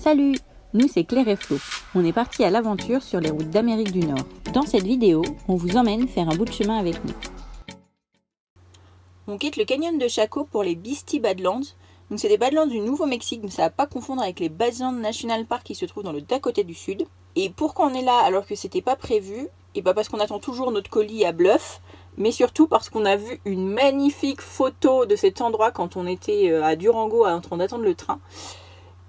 Salut, nous c'est Claire et Flo. On est partis à l'aventure sur les routes d'Amérique du Nord. Dans cette vidéo, on vous emmène faire un bout de chemin avec nous. On quitte le canyon de Chaco pour les Beastie Badlands. Donc c'est des Badlands du Nouveau-Mexique, mais ça ne va pas confondre avec les Badlands National Park qui se trouvent dans le Dakota du Sud. Et pourquoi on est là alors que c'était pas prévu? Et parce qu'on attend toujours notre colis à Bluff, mais surtout parce qu'on a vu une magnifique photo de cet endroit quand on était à Durango en train d'attendre le train.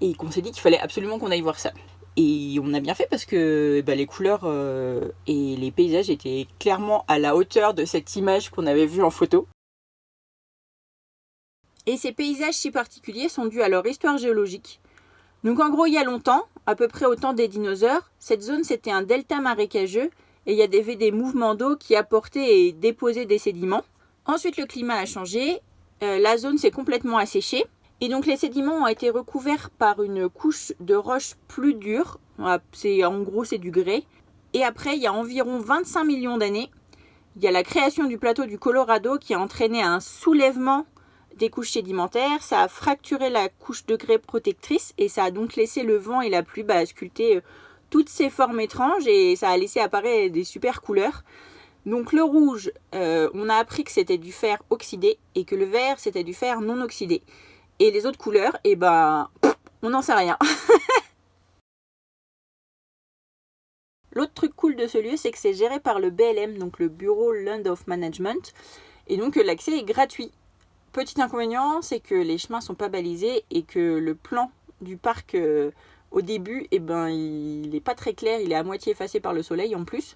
Et qu'on s'est dit qu'il fallait absolument qu'on aille voir ça. Et on a bien fait parce que les couleurs et les paysages étaient clairement à la hauteur de cette image qu'on avait vue en photo. Et ces paysages si particuliers sont dus à leur histoire géologique. Donc en gros, il y a longtemps, à peu près au temps des dinosaures, cette zone c'était un delta marécageux et il y avait des mouvements d'eau qui apportaient et déposaient des sédiments. Ensuite, le climat a changé, la zone s'est complètement asséchée. Et donc les sédiments ont été recouverts par une couche de roches plus dure. En gros, c'est du grès. Et après, il y a environ 25 millions d'années, il y a la création du plateau du Colorado qui a entraîné un soulèvement des couches sédimentaires. Ça a fracturé la couche de grès protectrice et ça a donc laissé le vent et la pluie sculpter toutes ces formes étranges et ça a laissé apparaître des super couleurs. Donc le rouge, on a appris que c'était du fer oxydé et que le vert, c'était du fer non oxydé. Et les autres couleurs, on n'en sait rien. L'autre truc cool de ce lieu, c'est que c'est géré par le BLM, donc le Bureau Land of Management. Et donc l'accès est gratuit. Petit inconvénient, c'est que les chemins sont pas balisés et que le plan du parc au début, il n'est pas très clair. Il est à moitié effacé par le soleil en plus.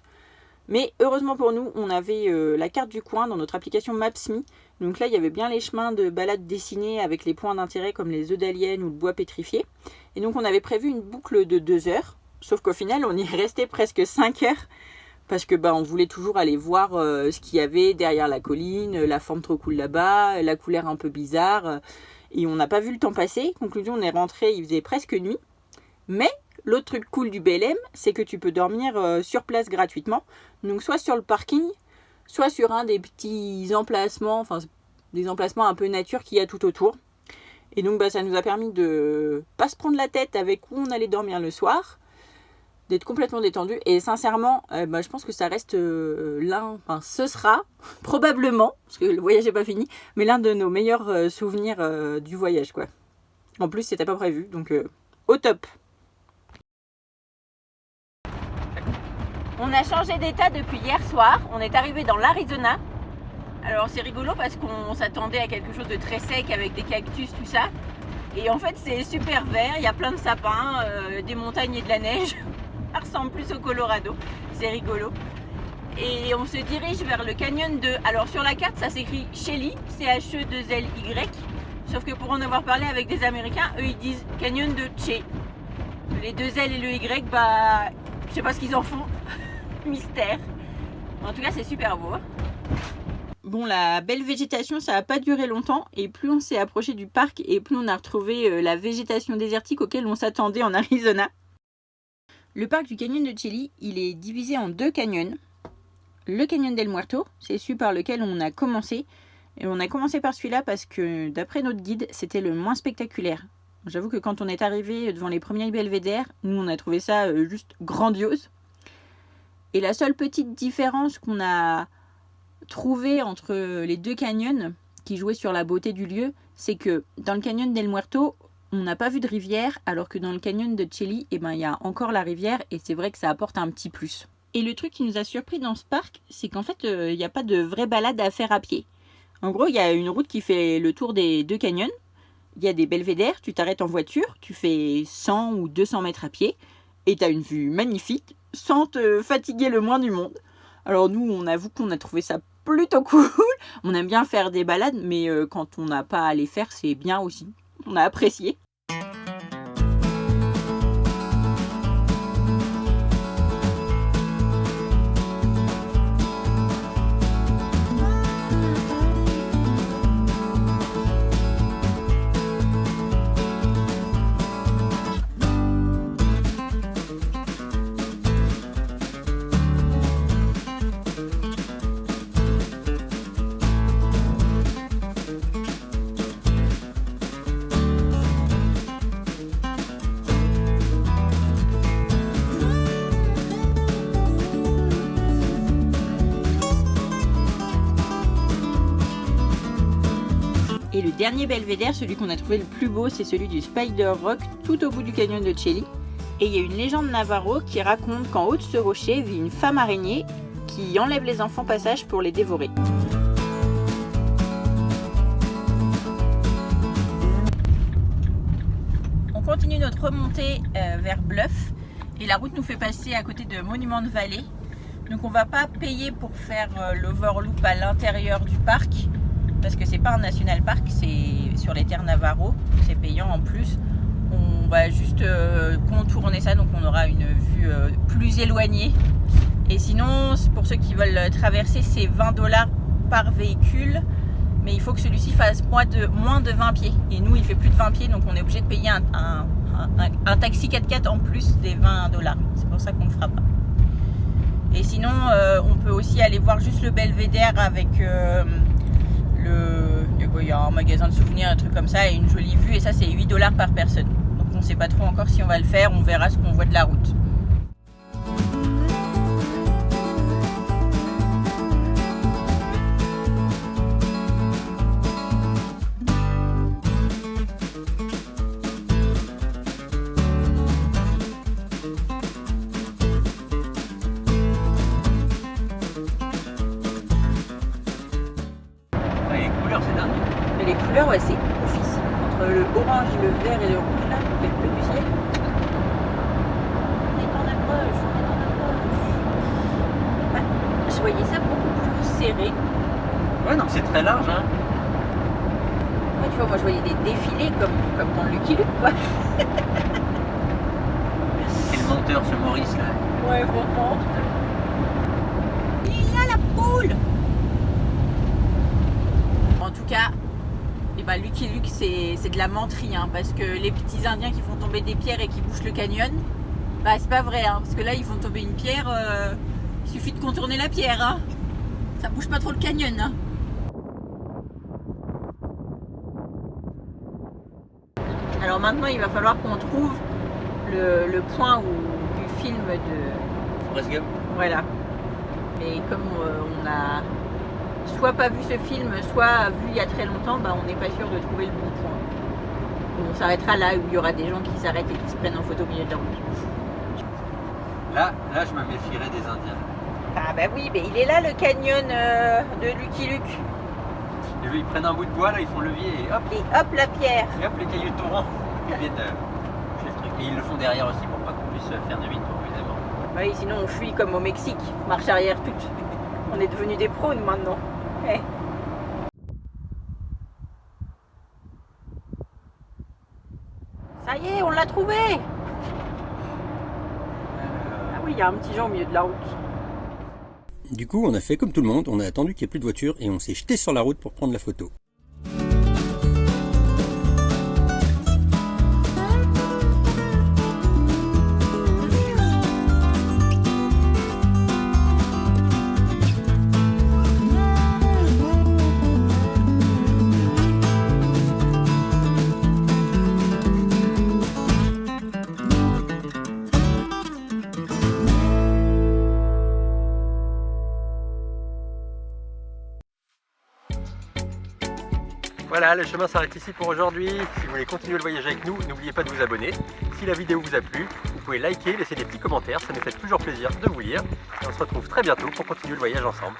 Mais heureusement pour nous, on avait la carte du coin dans notre application Maps.me. Donc là, il y avait bien les chemins de balade dessinés avec les points d'intérêt comme les œufs d'alien ou le bois pétrifié. Et donc on avait prévu une boucle de 2 heures. Sauf qu'au final, on y est resté presque 5 heures. Parce que on voulait toujours aller voir ce qu'il y avait derrière la colline, la forme trop cool là-bas, la couleur un peu bizarre. Et on n'a pas vu le temps passer. Conclusion, on est rentré, il faisait presque nuit. Mais l'autre truc cool du BLM, c'est que tu peux dormir sur place gratuitement. Donc soit sur le parking, soit sur un des petits emplacements, des emplacements un peu nature qu'il y a tout autour. Et donc ça nous a permis de pas se prendre la tête avec où on allait dormir le soir, d'être complètement détendu. Et sincèrement, je pense que ça reste ce sera probablement, parce que le voyage n'est pas fini, mais l'un de nos meilleurs souvenirs du voyage, quoi. En plus, c'était pas prévu, donc au top. On a changé d'état depuis hier soir, on est arrivé dans l'Arizona. Alors c'est rigolo parce qu'on s'attendait à quelque chose de très sec avec des cactus, tout ça. Et en fait c'est super vert, il y a plein de sapins, des montagnes et de la neige. Ça ressemble plus au Colorado, c'est rigolo. Et on se dirige vers le canyon de... Alors sur la carte ça s'écrit Chelly, C-H-E-2-L-Y. Sauf que pour en avoir parlé avec des Américains, eux ils disent canyon de Che. Les 2 L et le Y, je sais pas ce qu'ils en font. Mystère. En tout cas, c'est super beau. Bon, la belle végétation, ça n'a pas duré longtemps. Et plus on s'est approché du parc, et plus on a retrouvé la végétation désertique auquel on s'attendait en Arizona. Le parc du canyon de Chelly, il est divisé en 2 canyons. Le canyon del Muerto, c'est celui par lequel on a commencé. Et on a commencé par celui-là parce que, d'après notre guide, c'était le moins spectaculaire. J'avoue que quand on est arrivé devant les premiers belvédères, nous, on a trouvé ça juste grandiose. Et la seule petite différence qu'on a trouvée entre les 2 canyons qui jouaient sur la beauté du lieu, c'est que dans le canyon del Muerto, on n'a pas vu de rivière, alors que dans le canyon de Chelly, il y a encore la rivière et c'est vrai que ça apporte un petit plus. Et le truc qui nous a surpris dans ce parc, c'est qu'en fait, il n'y a pas de vraie balade à faire à pied. En gros, il y a une route qui fait le tour des 2 canyons. Il y a des belvédères, tu t'arrêtes en voiture, tu fais 100 ou 200 mètres à pied et tu as une vue magnifique sans te fatiguer le moins du monde. Alors nous, on avoue qu'on a trouvé ça plutôt cool. On aime bien faire des balades, mais quand on n'a pas à les faire, c'est bien aussi. On a apprécié. Et le dernier belvédère, celui qu'on a trouvé le plus beau, c'est celui du Spider Rock, tout au bout du canyon de Chelly. Et il y a une légende Navarro qui raconte qu'en haut de ce rocher vit une femme araignée qui enlève les enfants passage pour les dévorer. On continue notre remontée vers Bluff et la route nous fait passer à côté de Monument de Vallée. Donc on va pas payer pour faire l'overloop à l'intérieur du parc parce que c'est pas un national park, c'est sur les terres Navarro, c'est payant en plus. On va juste contourner ça, donc on aura une vue plus éloignée. Et sinon, pour ceux qui veulent traverser, c'est 20 $ par véhicule, mais il faut que celui-ci fasse moins de 20 pieds. Et nous, il fait plus de 20 pieds, donc on est obligé de payer un taxi 4x4 en plus des 20 $. C'est pour ça qu'on ne le fera pas. Et sinon, on peut aussi aller voir juste le belvédère avec il y a un magasin de souvenirs, un truc comme ça, et une jolie vue, et ça c'est 8 $ par personne. Donc on ne sait pas trop encore si on va le faire, on verra ce qu'on voit de la route. Mais les couleurs, ouais, c'est office. Entre le orange, le vert et le rouge, là, le bleu du ciel. On est en approche. Ouais, je voyais ça beaucoup plus serré. Ouais, non, c'est très large, hein. Ouais, tu vois, moi je voyais des défilés comme dans Lucky Luke, quoi. Et le monteur, ce Maurice, là. Ouais, franchement. Il est là, la poule! En tout cas, Lucky Luke, c'est de la menterie, hein, parce que les petits Indiens qui font tomber des pierres et qui bouchent le canyon, c'est pas vrai, hein, parce que là, ils font tomber une pierre, il suffit de contourner la pierre, hein. Ça bouge pas trop le canyon, hein. Alors maintenant, il va falloir qu'on trouve le point du film de Forrest Gump. Voilà. Mais comme on a soit pas vu ce film, soit vu il y a très longtemps, on n'est pas sûr de trouver le bon point. On s'arrêtera là où il y aura des gens qui s'arrêtent et qui se prennent en photo au milieu de la route. Là, je me méfierais des Indiens. Ah bah oui, mais il est là le canyon de Lucky Luke. Et eux, ils prennent un bout de bois, là, ils font levier et hop, la pierre. et hop les cailloux torrents. Ils viennent chez le truc. Et ils le font derrière aussi pour pas qu'on puisse faire demi-tour, évidemment. Oui, sinon on fuit comme au Mexique, marche arrière toute. On est devenus des pros nous, maintenant. Ouais. Ça y est, on l'a trouvé. Ah oui, il y a un petit Jean au milieu de la route. Du coup, on a fait comme tout le monde, on a attendu qu'il n'y ait plus de voiture et on s'est jeté sur la route pour prendre la photo. Voilà, le chemin s'arrête ici pour aujourd'hui. Si vous voulez continuer le voyage avec nous, n'oubliez pas de vous abonner. Si la vidéo vous a plu, vous pouvez liker, laisser des petits commentaires, ça nous fait toujours plaisir de vous lire. Et on se retrouve très bientôt pour continuer le voyage ensemble.